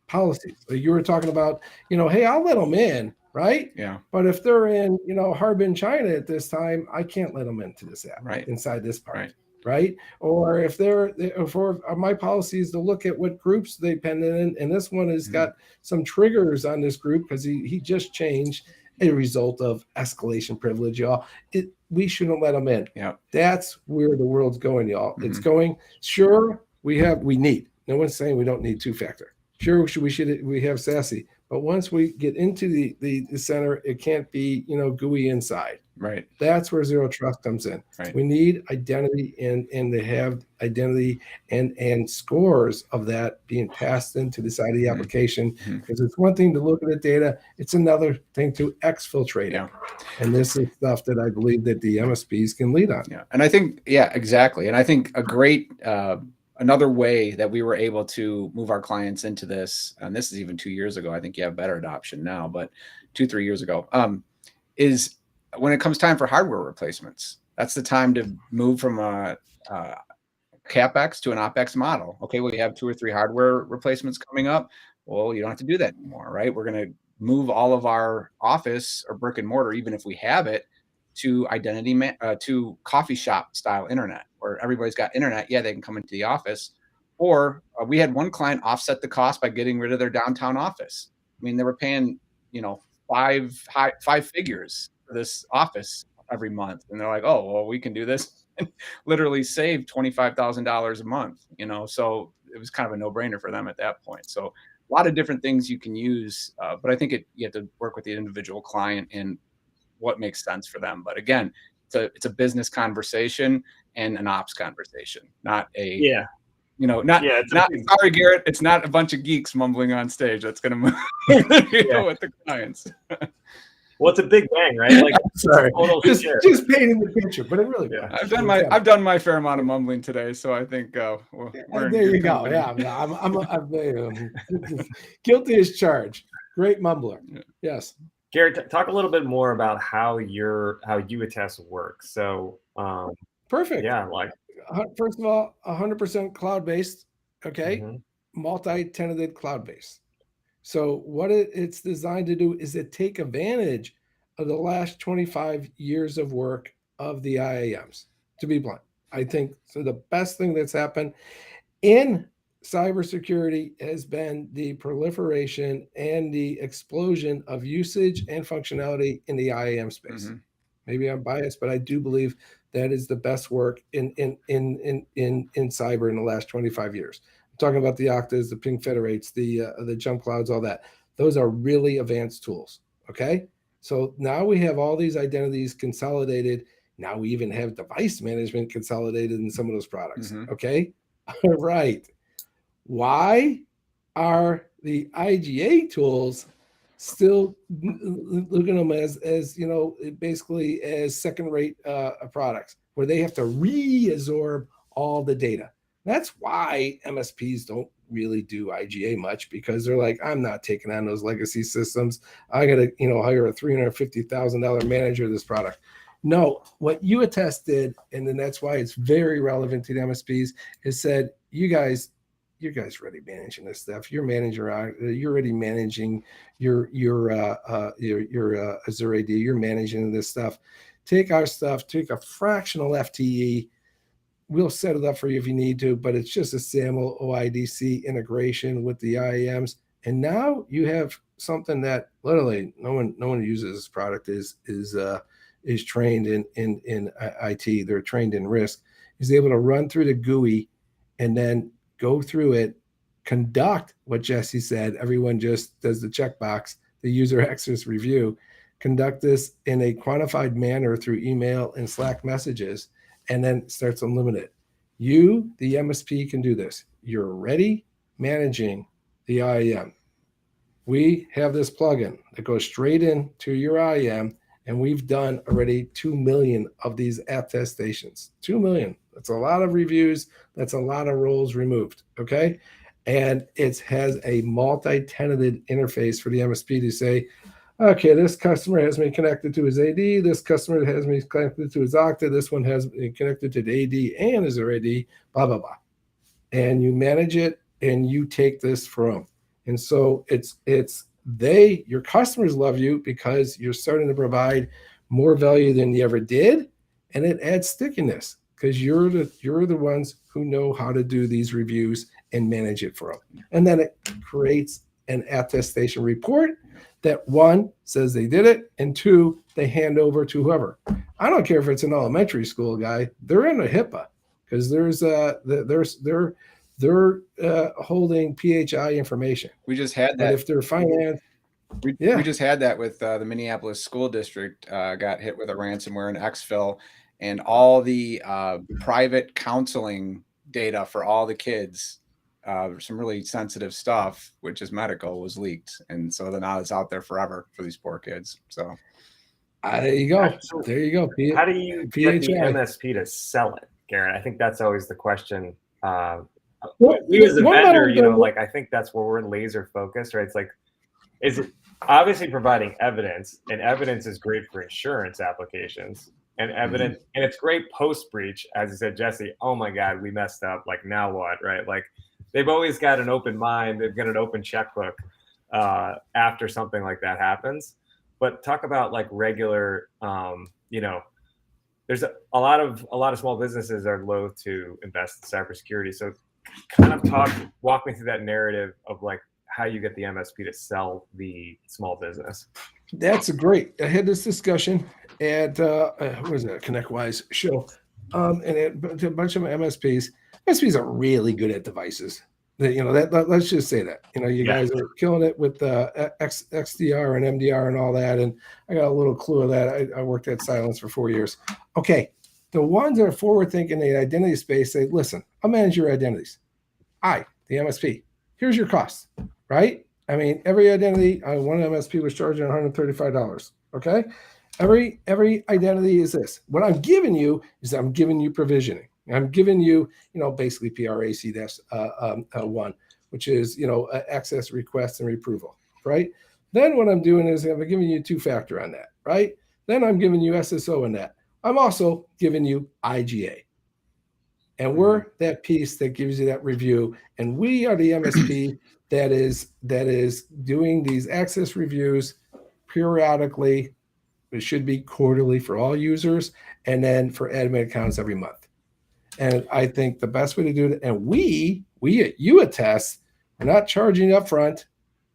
D: Policies. So you were talking about, hey, I'll let them in, right?
C: Yeah.
D: But if they're in, Harbin, China at this time, I can't let them into this app inside this part, right? Or if my policy is to look at what groups they pen in, and this one has got some triggers on this group because he just changed a result of escalation privilege, y'all. We shouldn't let them in.
C: Yeah.
D: That's where the world's going, y'all. It's going. Sure, we need. No one's saying we don't need two-factor. Sure, we have SASE, but once we get into the center, it can't be GUI inside.
C: Right.
D: That's where zero trust comes in.
C: Right.
D: We need identity and they have identity and scores of that being passed into the side of the application, because it's one thing to look at the data, it's another thing to exfiltrate it. And this is stuff that I believe that the MSPs can lead on.
C: Yeah, and I think exactly. And I think a great another way that we were able to move our clients into this, and this is even 2 years ago, I think you have better adoption now, but 2-3 years ago, is when it comes time for hardware replacements. That's the time to move from a CapEx to an OpEx model. Okay, well, you have 2 or 3 hardware replacements coming up. Well, you don't have to do that anymore, right? We're going to move all of our office or brick and mortar, even if we have it, to to coffee shop style internet, where everybody's got internet. Yeah, they can come into the office. Or we had one client offset the cost by getting rid of their downtown office. I mean, they were paying, five figures for this office every month, and they're like, "Oh, well, we can do this," and literally save $25,000 a month. So it was kind of a no-brainer for them at that point. So a lot of different things you can use, but I think you have to work with the individual client and what makes sense for them. But again, it's a business conversation and an ops conversation, not a sorry, Garrett, it's not a bunch of geeks mumbling on stage that's going to move with the clients.
B: Well, it's a big bang, right? Like,
D: sorry, just painting the picture, but it really.
C: Yeah. I've done my fair amount of mumbling today, so I think
D: there you go. Yeah, I'm guilty as charged. Great mumbler. Yes.
B: Garrett, talk a little bit more about how YouAttest works. So,
D: perfect.
B: Yeah,
D: first of all, 100% cloud-based. Okay, multi-tenanted cloud-based. So what it's designed to do is take advantage of the last 25 years of work of the IAMs. To be blunt, I think so. The best thing that's happened in cybersecurity has been the proliferation and the explosion of usage and functionality in the IAM space. Maybe I'm biased, but I do believe that is the best work in cyber in the last 25 years. I'm talking about the Oktas, the Ping Federates, the Jump Clouds, all that. Those are really advanced tools. Okay, so now we have all these identities consolidated. Now we even have device management consolidated in some of those products. Okay, all right. Why are the IGA tools still looking at them as basically as second-rate products, where they have to reabsorb all the data? That's why MSPs don't really do IGA much, because they're like, I'm not taking on those legacy systems. I got to hire a $350,000 manager of this product. No, what YouAttest did, and then that's why it's very relevant to the MSPs, is said, you guys already managing this stuff. You're already managing your Azure AD. You're managing this stuff. Take our stuff, take a fractional FTE. We'll set it up for you if you need to, but it's just a SAML OIDC integration with the IAMs. And now you have something that literally no one who uses this product is trained in IT. They're trained in risk. Is able to run through the GUI and then go through it, conduct what Jesse said. Everyone just does the checkbox, the user access review, conduct this in a quantified manner through email and Slack messages, and then starts unlimited. You, the MSP, can do this. You're already managing the IAM. We have this plugin that goes straight into your IAM, and we've done already 2 million of these attestations. 2 million. That's a lot of reviews. That's a lot of roles removed. Okay. And it has a multi-tenanted interface for the MSP to say, okay, this customer has me connected to his AD. This customer has me connected to his Okta. This one has me connected to the AD and his AD, blah, blah, blah. And you manage it and you take this from. And so it's your customers love you because you're starting to provide more value than you ever did, and it adds stickiness because you're the ones who know how to do these reviews and manage it for them. And then it creates an attestation report that, one, says they did it, and two, they hand over to whoever. I don't care if it's an elementary school guy; they're in a HIPAA because they're holding PHI information.
C: We just had that.
D: But if they're finance,
C: we just had that with the Minneapolis school district. Got hit with a ransomware and exfil, and all the private counseling data for all the kids, some really sensitive stuff, which is medical, was leaked, and so then now it's out there forever for these poor kids. So
D: there you go.
B: So
D: there you go.
B: How do you get the MSP to sell it, Garrett? I think that's always the question. We as a vendor, I think that's where we're laser focused, right? It's like, is it obviously providing evidence, and evidence is great for insurance applications, and evidence, and it's great post breach, as you said, Jesse. Oh my God, we messed up. Like, now what, right? Like, they've always got an open mind. They've got an open checkbook after something like that happens. But talk about like regular, there's a lot of small businesses are loath to invest in cybersecurity. So kind of walk me through that narrative of like how you get the MSP to sell the small business.
D: That's great. I had this discussion at what is that, ConnectWise show, and a bunch of MSPs. MSPs are really good at devices. Let's just say that. You guys are killing it with XDR and MDR and all that. And I got a little clue of that. I worked at Silence for 4 years. Okay, the ones that are forward thinking in the identity space say, listen, I'll manage your identities. The MSP. Here's your cost, right? I mean, every identity, one MSP was charging $135. Okay, every identity is this. What I'm giving you is I'm giving you provisioning. I'm giving you, basically PRAC-1, which is, access request and approval, right? Then what I'm doing is I'm giving you two-factor on that, right? Then I'm giving you SSO in that. I'm also giving you IGA. And we're that piece that gives you that review. And we are the MSP that is doing these access reviews periodically. It should be quarterly for all users, and then for admin accounts every month. And I think the best way to do it, and we at YouAttest, we're not charging up front.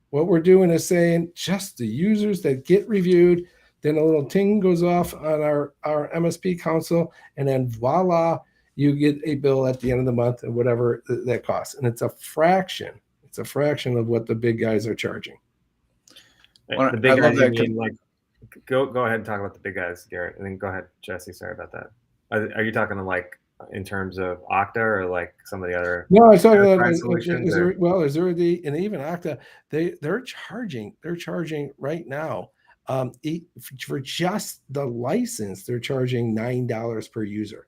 D: What we're doing is saying just the users that get reviewed, then a little ting goes off on our MSP console, and then voila, you get a bill at the end of the month and whatever that costs. And it's a fraction. It's a fraction of what the big guys are charging.
B: The big guys, go ahead and talk about the big guys, Garrett, and then go ahead, Jesse. Sorry about that. Are you talking to like in terms of Okta or like some of the other?
D: No, I'm talking about Azurity and even Okta. They're charging right now for just the license. They're charging $9 per user.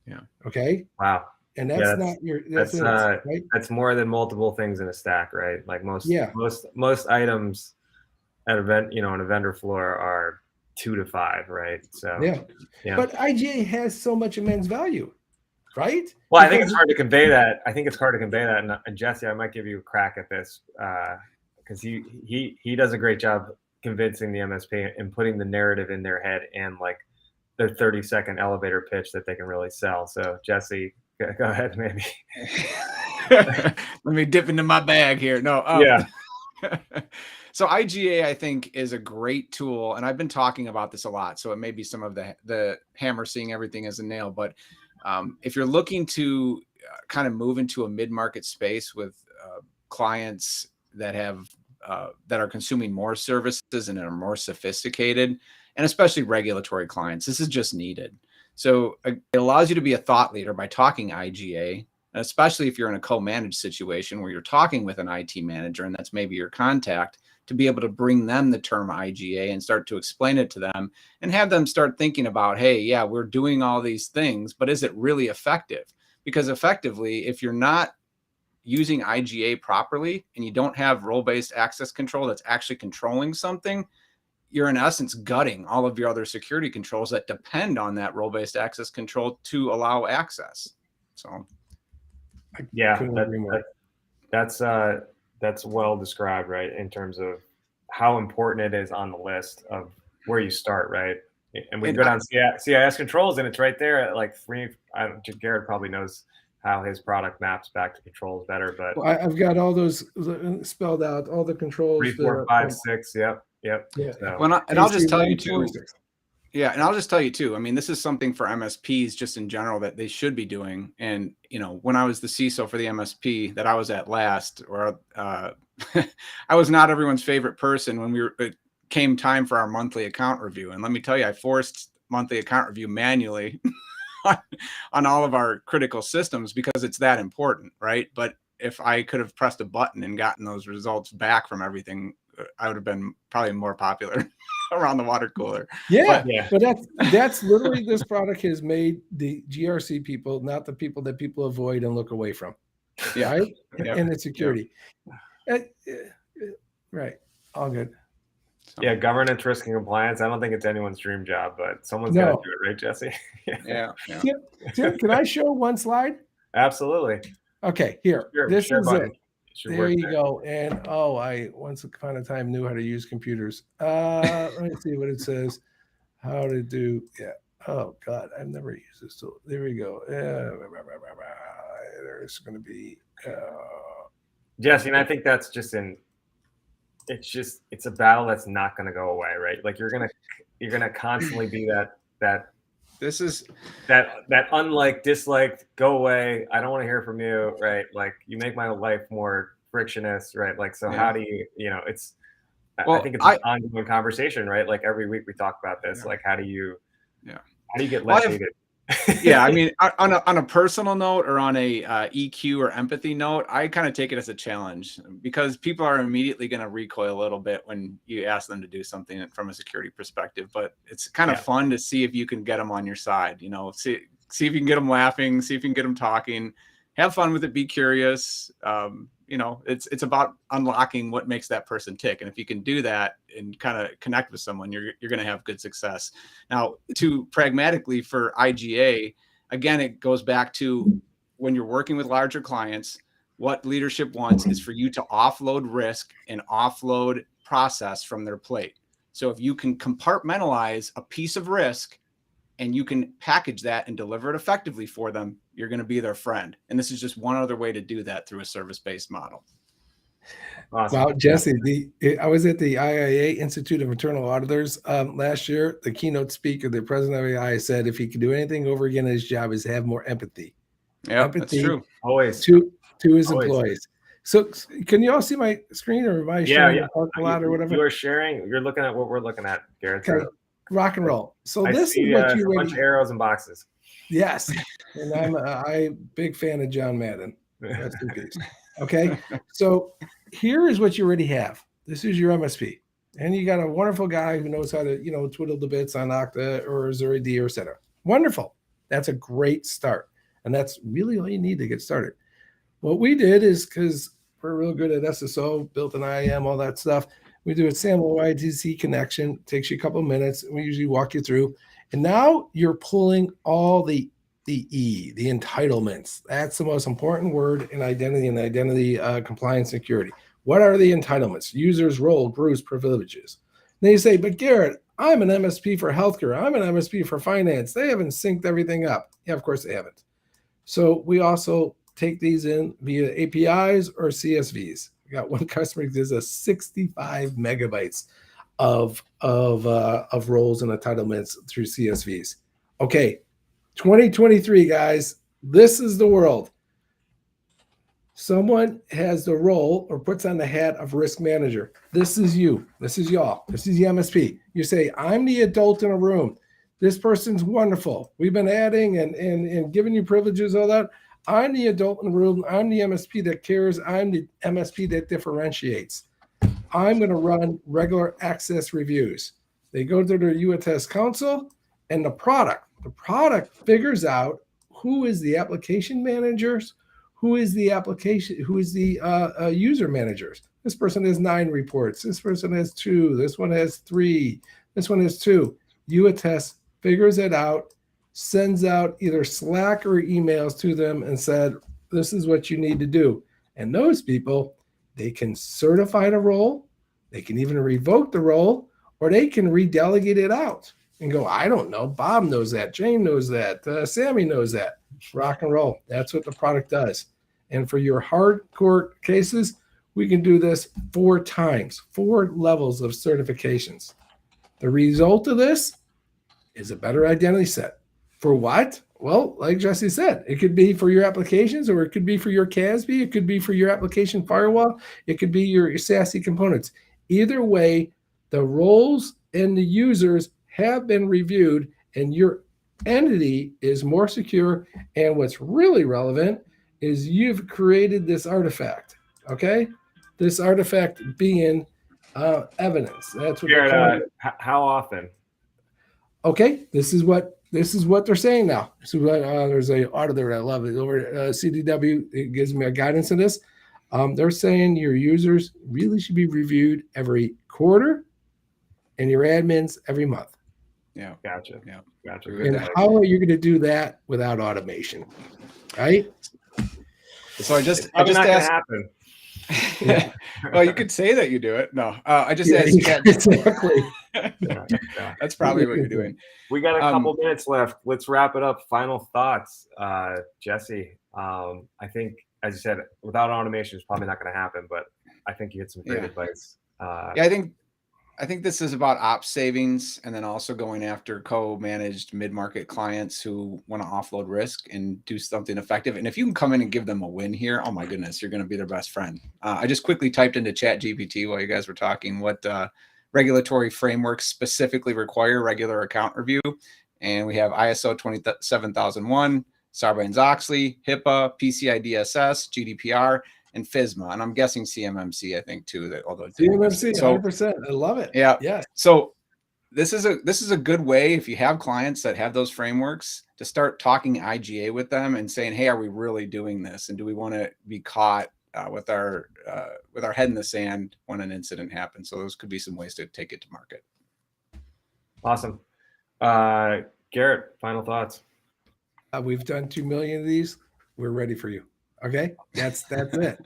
C: Yeah.
D: Okay.
B: Wow.
D: And that's
B: right? That's more than multiple things in a stack, right? Like most items at on a vendor floor are 2 to 5, right? So yeah.
D: But IGA has so much immense value, right?
B: Well, I think it's hard to convey that. And Jesse, I might give you a crack at this because he does a great job convincing the MSP and putting the narrative in their head and like their 30-second elevator pitch that they can really sell. So Jesse, go ahead, maybe.
C: Let me dip into my bag here. No. So IGA, I think, is a great tool, and I've been talking about this a lot. So it may be some of the hammer seeing everything as a nail, but if you're looking to kind of move into a mid-market space with clients that have that are consuming more services and are more sophisticated, and especially regulatory clients, this is just needed. So it allows you to be a thought leader by talking IGA, and especially if you're in a co-managed situation where you're talking with an IT manager and that's maybe your contact, to be able to bring them the term IGA and start to explain it to them and have them start thinking about, hey, yeah, we're doing all these things, but is it really effective? Because effectively, if you're not using IGA properly and you don't have role-based access control that's actually controlling something, you're in essence gutting all of your other security controls that depend on that role-based access control to allow access. So
B: yeah, that's well described, right? In terms of how important it is on the list of where you start, right? And we go down CIS controls, and it's right there at like 3. Garret probably knows how his product maps back to controls better, but
D: Well, I've got all those spelled out, all the controls.
B: 3, 4, 5, 6. Yep.
D: Yeah.
B: So,
C: Well, and I'll just tell you
D: 1, 4,
C: too.
D: 6.
C: Yeah, and I'll just tell you too. I mean, this is something for MSPs just in general that they should be doing. And when I was the CISO for the MSP that I was at last, or I was not everyone's favorite person when it came time for our monthly account review. And let me tell you, I forced monthly account review manually on all of our critical systems because it's that important, right? But if I could have pressed a button and gotten those results back from everything, I would have been probably more popular around the water cooler.
D: Yeah, but that's literally, this product has made the GRC people, not the people that people avoid and look away from.
C: Yeah.
D: Right?
C: Yep.
D: And it's security. Yep. Right. All good.
B: Yeah, governance, risk, and compliance. I don't think it's anyone's dream job, but someone's got to do it, right, Jesse?
C: Yeah.
D: Tim, can I show one slide?
B: Absolutely.
D: Okay, here.
B: Sure,
D: this is
B: button.
D: it. There you go. And I once upon a time knew how to use computers. Let me see what it says. How to do. Yeah. Oh God, I've never used this tool. There we go. There's going to be.
B: Jesse, and I think that's just it's a battle that's not going to go away, right? Like you're gonna constantly be that unliked, disliked, go away. I don't want to hear from you, right? Like you make my life more frictionless, right? Like, so how do you, I think it's an ongoing conversation, right? Like every week we talk about this, like how do you get less hated?
C: Yeah, I mean, on a personal note or on a EQ or empathy note, I kind of take it as a challenge because people are immediately going to recoil a little bit when you ask them to do something from a security perspective. But it's kind of fun to see if you can get them on your side. See if you can get them laughing, see if you can get them talking. Have fun with it. Be curious. It's about unlocking what makes that person tick. And if you can do that and kind of connect with someone, you're going to have good success. Now, to pragmatically for IGA, again, it goes back to when you're working with larger clients, what leadership wants is for you to offload risk and offload process from their plate. So if you can compartmentalize a piece of risk and you can package that and deliver it effectively for them, you're going to be their friend. And this is just one other way to do that through a service-based model.
B: Awesome.
D: Wow, Jesse, I was at the IIA Institute of Internal Auditors last year. The keynote speaker, the president of IIA, said if he could do anything over again in his job is have more empathy.
C: Yeah,
D: empathy,
C: that's true.
B: Always.
D: To his employees. So can you all see my screen, or am I sharing the parking lot or whatever?
B: You are sharing. You're looking at what we're looking at, Garret.
D: Okay. Rock and roll. So
B: I
D: this
B: see,
D: is what
B: a bunch of arrows and boxes.
D: Yes, and I'm a big fan of John Madden. Rest in peace. Okay, so here is what you already have. This is your MSP, and you got a wonderful guy who knows how to twiddle the bits on Okta or Azure AD or et cetera. Wonderful. That's a great start, and that's really all you need to get started. What we did is, because we're real good at SSO, built an IAM, all that stuff. We do a SAML YTC connection. It takes you a couple of minutes. And we usually walk you through. And now you're pulling all the entitlements. That's the most important word in identity and identity compliance security. What are the entitlements? Users, role, groups, privileges. Then you say, but Garret, I'm an MSP for healthcare. I'm an MSP for finance. They haven't synced everything up. Yeah, of course they haven't. So we also take these in via APIs or CSVs. We got one customer who does 65 megabytes of roles and entitlements through CSVs. Okay, 2023, guys, this is the world. Someone has the role or puts on the hat of risk manager. This is you. This is y'all. This is the MSP. You say, I'm the adult in a room. This person's wonderful. We've been adding and giving you privileges, all that. I'm the adult in the room. I'm the MSP that cares. I'm the MSP that differentiates. I'm going to run regular access reviews. They go to their YouAttest console, and the product figures out who is the application managers, who is the user managers. This person has 9 reports. This person has 2. This one has 3. This one has 2. YouAttest figures it out, sends out either Slack or emails to them and said, this is what you need to do. And those people, they can certify the role, They can even revoke the role, or they can redelegate it out and go, I don't know. Bob knows that. Jane knows that. Sammy knows that. Rock and roll. That's what the product does. And for your hardcore cases, we can do this 4 times, 4 levels of certifications. The result of this is a better identity set. For what? Well, like Jesse said, it could be for your applications, or it could be for your CASB. It could be for your application firewall. It could be your SASE components. Either way, the roles and the users have been reviewed, and your entity is more secure. And what's really relevant is you've created this artifact. Okay, this artifact being evidence. That's what they're calling it.
B: How often?
D: Okay, this is what they're saying now. So there's a auditor, I love it, over at CDW. It gives me a guidance in this. They're saying your users really should be reviewed every quarter, and your admins every month.
C: Yeah,
B: gotcha.
C: Yeah,
B: gotcha.
D: And how are you going to do that without automation? Right.
C: So I just
B: not
C: asked.
B: Gonna happen.
D: Yeah.
C: Well, you could say that you do it. No, I just asked.
D: Exactly.
B: Yeah.
C: That's probably what you're doing.
B: We got a couple minutes left. Let's wrap it up. Final thoughts, Jesse. I think, as you said, without automation, it's probably not going to happen. But I think you had some great advice.
C: I think this is about ops savings, and then also going after co-managed mid-market clients who want to offload risk and do something effective. And if you can come in and give them a win here, oh my goodness, you're going to be their best friend. I just quickly typed into ChatGPT while you guys were talking what regulatory frameworks specifically require regular account review. And we have ISO 27001, Sarbanes-Oxley, HIPAA, PCI DSS, GDPR, and FISMA, and I'm guessing CMMC, I think too. That although
D: CMMC, 100%, I love it.
C: Yeah.
D: Yeah.
C: So this is a good way, if you have clients that have those frameworks, to start talking IGA with them and saying, hey, are we really doing this, and do we want to be caught with our head in the sand when an incident happens? So those could be some ways to take it to market.
B: Awesome. Garrett, final thoughts.
D: We've done 2 million of these. We're ready for you. Okay, that's it.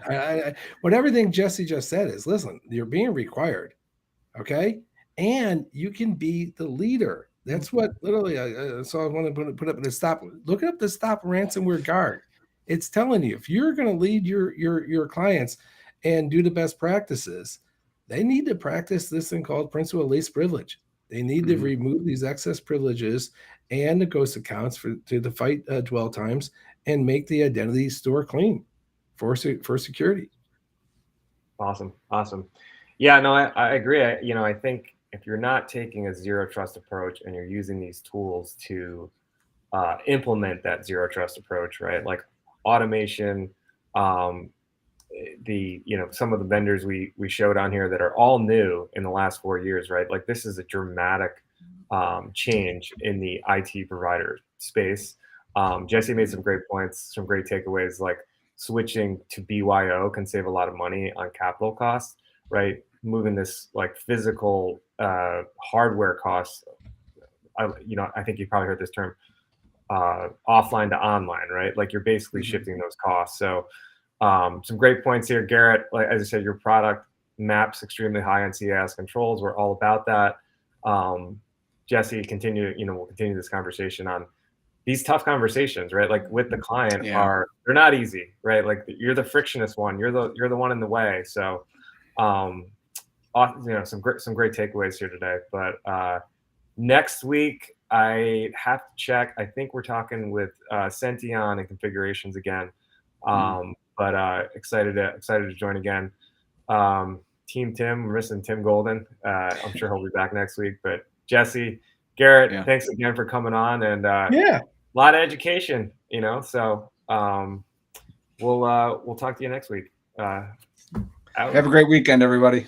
D: What everything Jesse just said is, listen, you're being required, okay, and you can be the leader. That's what literally. So I want to put up the stop. Look up the Stop Ransomware Guard. It's telling you if you're going to lead your clients and do the best practices, they need to practice this thing called principal least privilege. They need to remove these excess privileges and the ghost accounts to fight dwell times, and make the identity store clean for security.
B: Awesome. Yeah, no, I agree. I think if you're not taking a zero trust approach and you're using these tools to implement that zero trust approach, right? Like automation, some of the vendors we showed on here that are all new in the last 4 years, right? Like this is a dramatic change in the IT provider space. Jesse made some great points, some great takeaways, like switching to BYO can save a lot of money on capital costs, right? Moving this like physical hardware costs, I think you probably heard this term, offline to online, right? Like you're basically shifting those costs. So some great points here, Garrett. Like as I said, your product maps extremely high on CAS controls. We're all about that. Jesse, we'll continue this conversation on these tough conversations, right? Like with the client they're not easy, right? Like you're the frictionless one, you're the one in the way. So, some great takeaways here today, but next week I have to check. I think we're talking with Sention and configurations again. But excited to join again. Team Tim, we're missing Tim Golden. I'm sure he'll be back next week, but Jesse, Garrett, thanks again for coming on, and a lot of education, so we'll talk to you next week.
C: Have a great weekend, everybody.